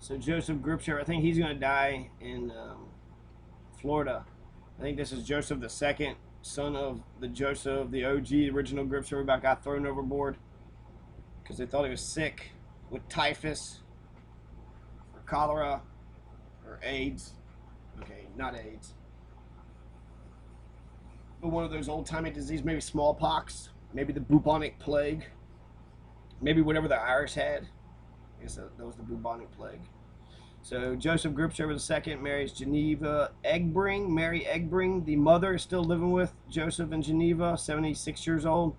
So Joseph Gripshover, I think he's going to die in Florida. I think this is Joseph the second, son of the Joseph, the OG, original Gripshover, about got thrown overboard because they thought he was sick with typhus or cholera or AIDS. Okay, not AIDS, but one of those old-timey diseases, maybe smallpox, maybe the bubonic plague, maybe whatever the Irish had. I guess that was the bubonic plague. So Joseph Gripshover II marries Geneva Egbring, Mary Egbring. The mother is still living with Joseph in Geneva, 76 years old.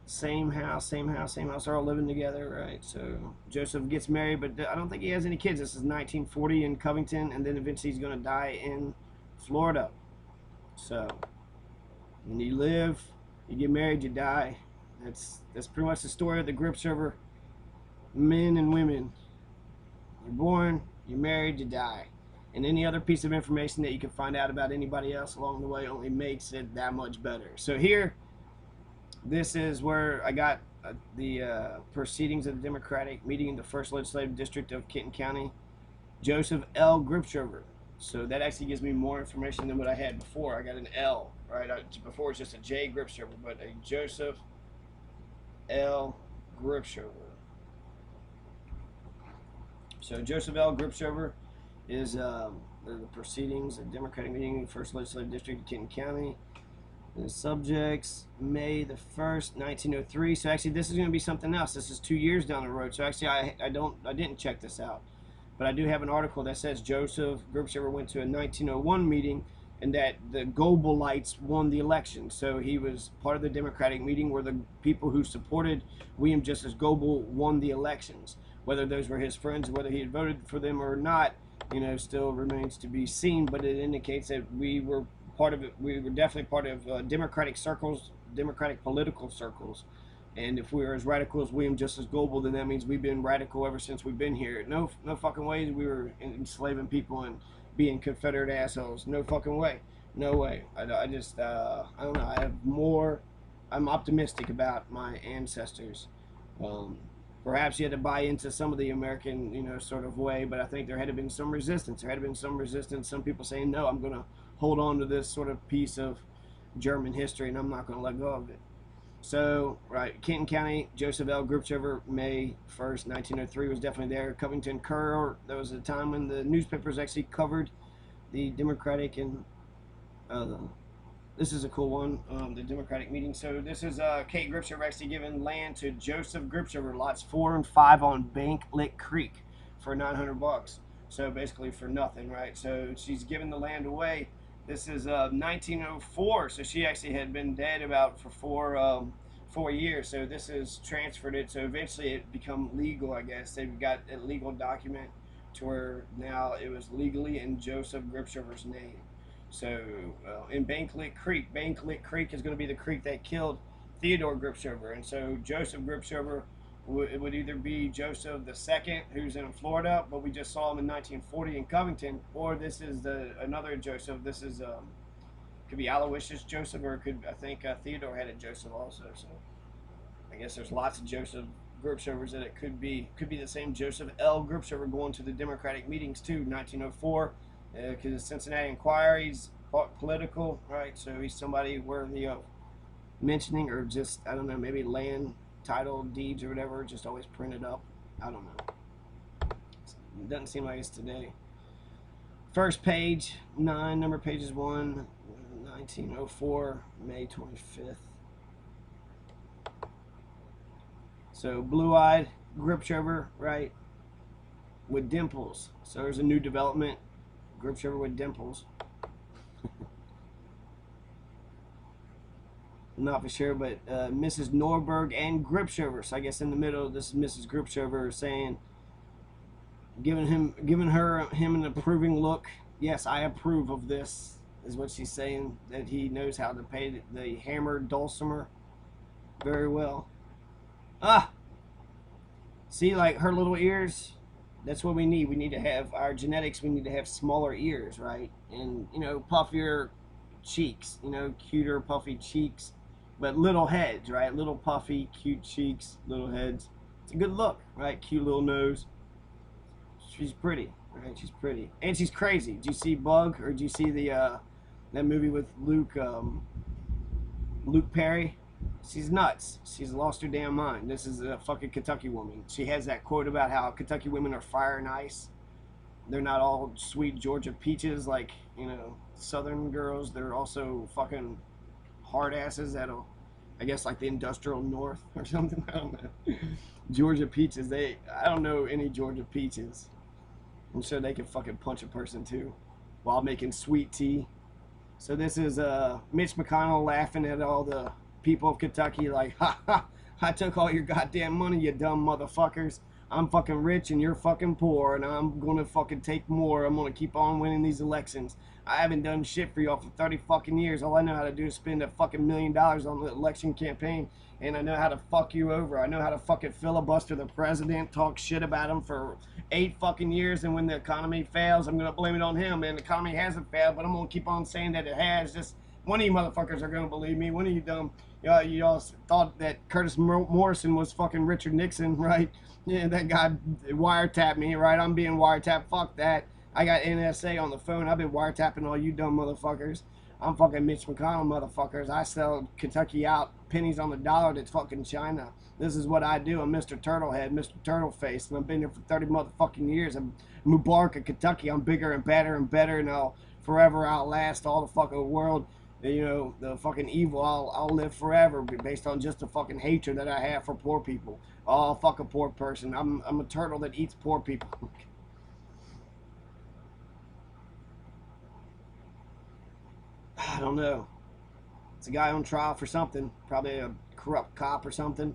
Same house. They're all living together, right? So Joseph gets married, but I don't think he has any kids. This is 1940 in Covington, and then eventually he's going to die in Florida. So when you live, you get married, you die. That's pretty much the story of the Gripshover men and women. You're born, you're married, you die. And any other piece of information that you can find out about anybody else along the way only makes it that much better. So here, this is where I got the proceedings of the Democratic meeting in the 1st Legislative District of Kenton County. Joseph L. Gripshover. So that actually gives me more information than what I had before. I got an L, right? Before it's just a J Gripshover, but a Joseph L. Gripshover. So Joseph L. Gripshover is the proceedings of the Democratic meeting, 1st Legislative District of Kenton County. The subjects, May the 1st, 1903. So actually, this is going to be something else. This is 2 years down the road. So actually, I didn't check this out, but I do have an article that says Joseph Gripshover went to a 1901 meeting, and that the Goebelites won the election. So he was part of the Democratic meeting where the people who supported William Justice Goebel won the elections. Whether those were his friends, whether he had voted for them or not, still remains to be seen. But it indicates that we were part of it. We were definitely part of Democratic circles, Democratic political circles. And if we were as radical as William Justice Goebel, then that means we've been radical ever since we've been here. No fucking ways we were enslaving people and being Confederate assholes. No fucking way. No way. I don't know. I'm optimistic about my ancestors. Perhaps you had to buy into some of the American, sort of way, but I think there had been some resistance. Some people saying, no, I'm going to hold on to this sort of piece of German history, and I'm not going to let go of it. So, right, Kenton County, Joseph L. Gripshover, May 1st, 1903, was definitely there. Covington Curl, there was a time when the newspapers actually covered the Democratic and this is a cool one, the Democratic meeting. So this is Kate Gripshover actually giving land to Joseph Gripshover, lots 4 and 5 on Bank Lick Creek for $900. So basically for nothing, right? So she's giving the land away. This is 1904, so she actually had been dead about for 4 years. So this is transferred it. So eventually it become legal, I guess. They've got a legal document to where now it was legally in Joseph Gripshover's name. So in Bank Lick Creek is going to be the creek that killed Theodore Gripshover. And so Joseph Gripshover it would either be Joseph II, who's in Florida, but we just saw him in 1940 in Covington, or this is another Joseph. This is could be Aloysius Joseph, or I think Theodore had a Joseph also. So I guess there's lots of Joseph Gripshovers that it could be the same Joseph L. Gripshover going to the Democratic meetings too, 1904. Because the Cincinnati Enquirer, he's political, right? So he's somebody worthy of mentioning, or just, I don't know, maybe land, title, deeds, or whatever, just always printed up. I don't know. It doesn't seem like it's today. First page, 9, number pages 1, 1904, May 25th. So blue-eyed Gripshover, right, with dimples. So there's a new development. Gripshover with dimples. Not for sure, but Mrs. Norberg and Gripshover. So I guess in the middle, this is Mrs. Gripshover saying, giving him an approving look. Yes, I approve of this, is what she's saying. That he knows how to play the hammered dulcimer very well. See, like her little ears. That's what we need. We need to have our genetics. We need to have smaller ears, right? And, puffier cheeks, cuter, puffy cheeks, but little heads, right? Little puffy, cute cheeks, little heads. It's a good look, right? Cute little nose. She's pretty, right? She's pretty, and she's crazy. Did you see Bug, or did you see the that movie with Luke Perry? She's nuts. She's lost her damn mind. This is a fucking Kentucky woman. She has that quote about how Kentucky women are fire and ice. They're not all sweet Georgia peaches like, Southern girls. They're also fucking hard asses that'll, I guess, like the industrial North or something. I don't know. Georgia peaches. I don't know any Georgia peaches. I'm sure they can fucking punch a person too, while making sweet tea. So this is Mitch McConnell laughing at all the people of Kentucky like, ha ha, I took all your goddamn money, you dumb motherfuckers. I'm fucking rich and you're fucking poor, and I'm gonna fucking take more. I'm gonna keep on winning these elections. I haven't done shit for y'all for 30 fucking years. All I know how to do is spend a fucking $1 million on the election campaign, and I know how to fuck you over. I know how to fucking filibuster the president, talk shit about him for 8 fucking years, and when the economy fails, I'm gonna blame it on him. And the economy hasn't failed, but I'm gonna keep on saying that it has. Just one of you motherfuckers are gonna believe me. One of you dumb, you all thought that Curtis Morrison was fucking Richard Nixon, right? Yeah, that guy wiretapped me, right? I'm being wiretapped. Fuck that. I got NSA on the phone. I've been wiretapping all you dumb motherfuckers. I'm fucking Mitch McConnell motherfuckers. I sell Kentucky out pennies on the dollar to fucking China. This is what I do. I'm Mr. Turtlehead, Mr. Turtleface, and I've been here for 30 motherfucking years. I'm Mubarak of Kentucky. I'm bigger and better, and I'll forever outlast all the fucking world. The fucking evil. I'll live forever based on just the fucking hatred that I have for poor people. Oh, fuck a poor person. I'm a turtle that eats poor people. I don't know. It's a guy on trial for something. Probably a corrupt cop or something.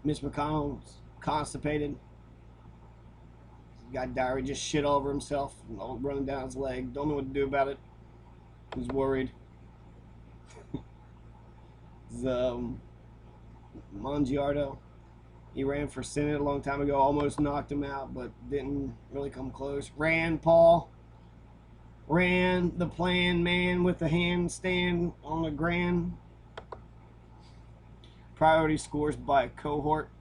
Mitch McConnell's constipated. He's got diarrhea, just shit all over himself, running down his leg. Don't know what to do about it. He's worried. Mongiardo, he ran for Senate a long time ago, almost knocked him out, but didn't really come close. Rand Paul, the plan man with the handstand on the grand. Priority scores by cohort.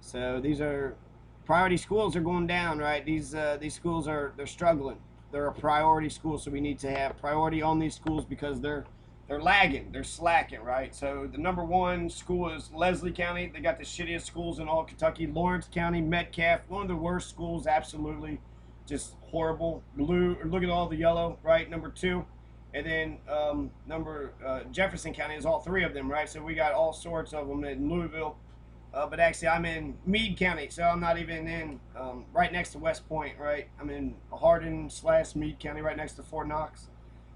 So these are priority schools are going down, right? These schools they're struggling. They're a priority school, so we need to have priority on these schools because they're lagging, they're slacking, right? So the number one school is Leslie County. They got the shittiest schools in all Kentucky. Lawrence County, Metcalf, one of the worst schools, absolutely, just horrible. Blue, look at all the yellow, right? Number 2, and then Jefferson County is all 3 of them, right? So we got all sorts of them in Louisville. But actually, I'm in Meade County, so I'm not even in right next to West Point, right? I'm in Hardin/Meade County, right next to Fort Knox.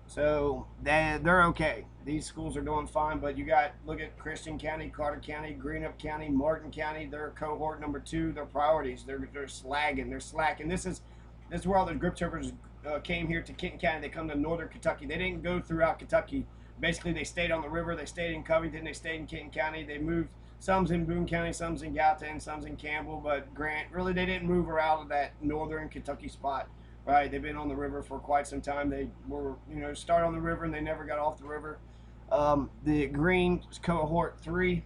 So they're okay. These schools are doing fine, but look at Christian County, Carter County, Greenup County, Martin County. They're cohort number 2. They're priorities. They're slagging. They're slacking. This is where all the Gripshovers came here to Kenton County. They come to northern Kentucky. They didn't go throughout Kentucky. Basically, they stayed on the river. They stayed in Covington. They stayed in Kenton County. They moved. Some's in Boone County, some's in Gallatin, some's in Campbell, but Grant, really they didn't move her out of that northern Kentucky spot, right? They've been on the river for quite some time. They were, started on the river and they never got off the river. The green cohort 3,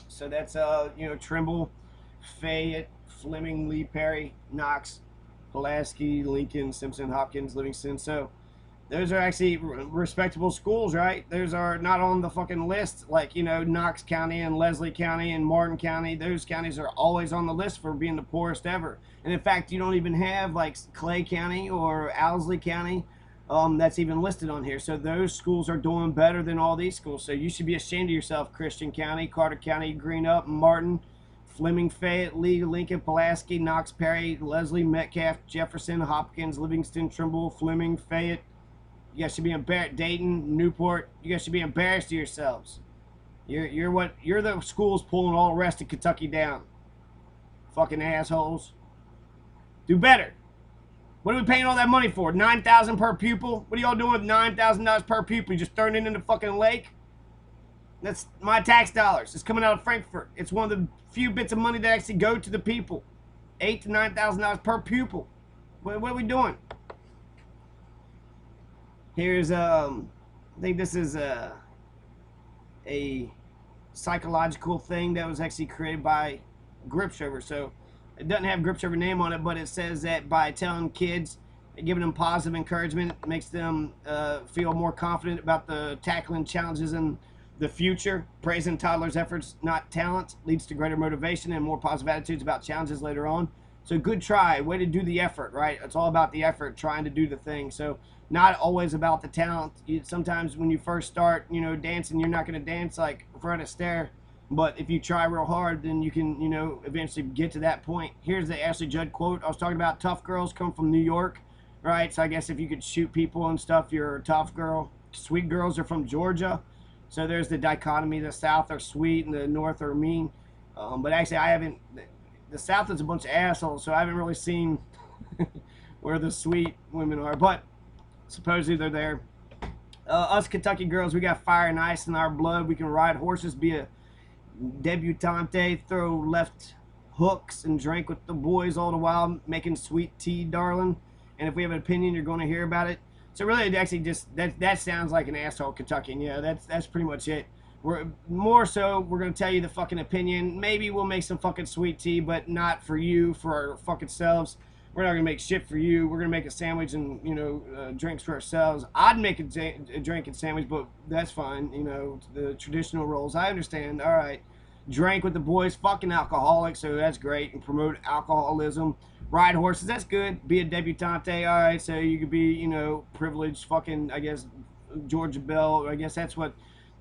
so that's, Trimble, Fayette, Fleming, Lee Perry, Knox, Pulaski, Lincoln, Simpson, Hopkins, Livingston. So those are actually respectable schools, right? Those are not on the fucking list like, Knox County and Leslie County and Martin County. Those counties are always on the list for being the poorest ever. And in fact, you don't even have like Clay County or Owsley County that's even listed on here. So those schools are doing better than all these schools. So you should be ashamed of yourself, Christian County, Carter County, Greenup, Martin, Fleming, Fayette, Lee, Lincoln, Pulaski, Knox, Perry, Leslie, Metcalf, Jefferson, Hopkins, Livingston, Trimble, Fleming, Fayette. You guys should be embarrassed. Dayton, Newport. You guys should be embarrassed of yourselves. You're the schools pulling all the rest of Kentucky down. Fucking assholes. Do better. What are we paying all that money for? $9,000 per pupil? What are y'all doing with $9,000 per pupil? You just throwing it in the fucking lake? That's my tax dollars. It's coming out of Frankfurt. It's one of the few bits of money that actually go to the people. $8,000 to $9,000 per pupil. What are we doing? Here's I think this is a psychological thing that was actually created by Gripshover. So It doesn't have Gripshover name on it, but it says that by telling kids, giving them positive encouragement, it makes them feel more confident about the tackling challenges in the future. Praising toddlers' efforts, not talent, leads to greater motivation and more positive attitudes about challenges later on. So good try, way to do the effort, right? It's all about the effort, trying to do the thing. So not always about the talent. Sometimes when you first start, dancing, you're not going to dance like Fred Astaire. But if you try real hard, then you can, eventually get to that point. Here's the Ashley Judd quote I was talking about. Tough girls come from New York, right? So I guess if you could shoot people and stuff, you're a tough girl. Sweet girls are from Georgia. So there's the dichotomy. The South are sweet and the North are mean. But actually, I haven't. The South is a bunch of assholes, so I haven't really seen where the sweet women are. But supposedly they're there. Us Kentucky girls, we got fire and ice in our blood. We can ride horses, be a debutante, throw left hooks, and drink with the boys all the while, making sweet tea, darling. And if we have an opinion, you're going to hear about it. So really, it actually just that sounds like an asshole Kentuckian. Yeah, that's pretty much it. We're more so we're gonna tell you the fucking opinion. Maybe we'll make some fucking sweet tea, but not for you, for our fucking selves. We're not gonna make shit for you. We're gonna make a sandwich and drinks for ourselves. I'd make a drink and sandwich, but that's fine. The traditional roles. I understand. All right, drink with the boys. Fucking alcoholics, so that's great. And promote alcoholism. Ride horses. That's good. Be a debutante. All right, so you could be privileged. Fucking I guess Georgia Belle. I guess that's what.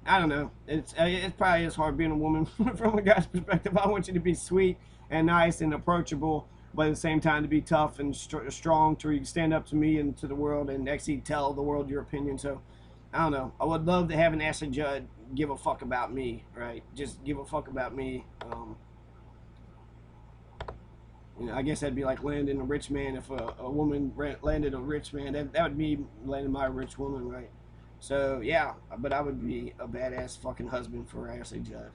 I don't know. It's probably as hard being a woman from a guy's perspective. I want you to be sweet and nice and approachable, but at the same time to be tough and strong to where you can stand up to me and to the world and actually tell the world your opinion. So, I don't know. I would love to have an Ashley Judd give a fuck about me, right? Just give a fuck about me. I guess that'd be like landing a rich man. If a woman landed a rich man, that would be landing my rich woman, right? So, yeah, but I would be a badass fucking husband for Ashley Judd.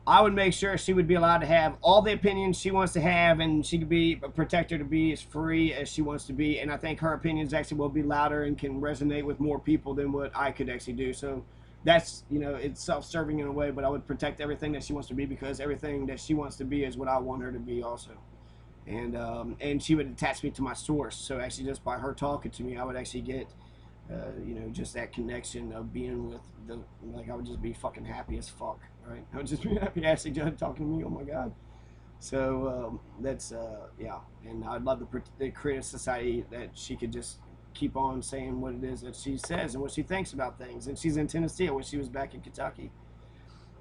I would make sure she would be allowed to have all the opinions she wants to have, and she could be protect her to be as free as she wants to be. And I think her opinions actually will be louder and can resonate with more people than what I could actually do. So that's, it's self-serving in a way, but I would protect everything that she wants to be, because everything that she wants to be is what I want her to be also. And she would attach me to my source. So actually just by her talking to me, I would actually get just that connection of being with I would just be fucking happy as fuck, right? I would just be happy Ashley Judd talking to me. Oh my god. So that's yeah, and I'd love to create a society that she could just keep on saying what it is that she says and what she thinks about things. And she's in Tennessee. I wish she was back in Kentucky.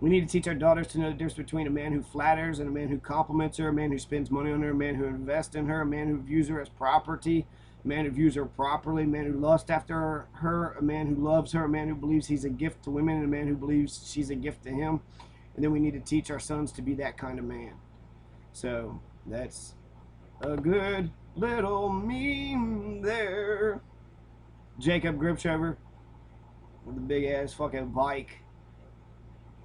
We need to teach our daughters to know the difference between a man who flatters and a man who compliments her, a man who spends money on her, a man who invests in her, a man who views her as property, a man who views her properly, a man who lusts after her, a man who loves her, a man who believes he's a gift to women, and a man who believes she's a gift to him. And then we need to teach our sons to be that kind of man. So that's a good little meme there. Jacob Gripshover with a big ass fucking bike.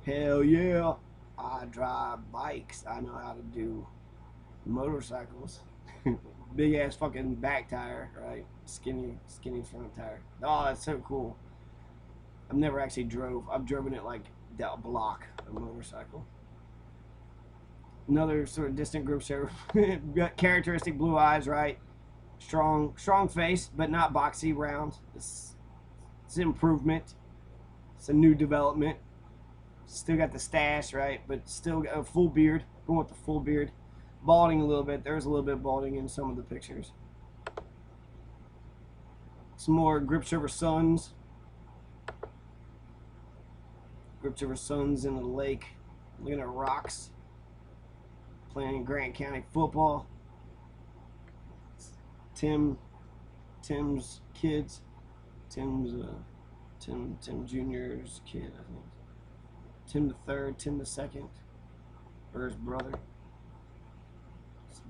Hell yeah, I drive bikes. I know how to do motorcycles. Big ass fucking back tire, right? Skinny front tire. Oh, that's so cool. I've never actually drove. I've driven it like a block, a motorcycle. Another sort of distant group show. Got characteristic blue eyes, right? Strong face, but not boxy, round. It's improvement. It's a new development. Still got the stash, right? But still got a full beard. Going with the full beard. Balding a little bit. There's a little bit of balding in some of the pictures. Some more Gripshover sons. Gripshover sons in the lake. Looking at rocks. Playing Grant County football. Tim's kids. Tim Jr.'s kid, I think. Tim the third, Tim the second, or his brother.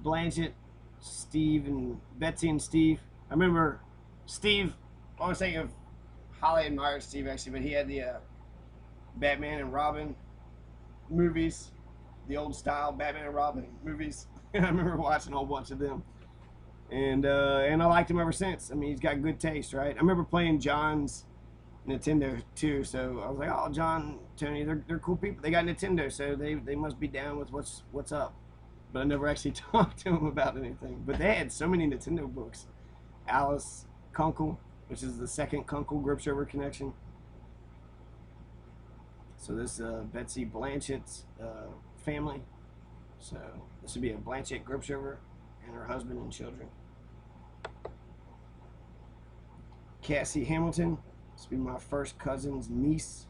Blanchett, Steve, and Betsy and Steve. I remember Steve, I was thinking of highly admired Steve actually, but he had the Batman and Robin movies, the old style Batman and Robin movies. I remember watching a whole bunch of them. And I liked him ever since. I mean, he's got good taste, right? I remember playing John's Nintendo too, so I was like, oh, John, Tony, they're cool people. They got Nintendo, so they must be down with what's up. but I never actually talked to him about anything. But they had so many Nintendo books. Alice Kunkel, which is the second Kunkel Gripshover connection. So this Betsy Blanchett's family. So this would be a Blanchett Gripshover and her husband and children. Cassie Hamilton. This would be my first cousin's niece.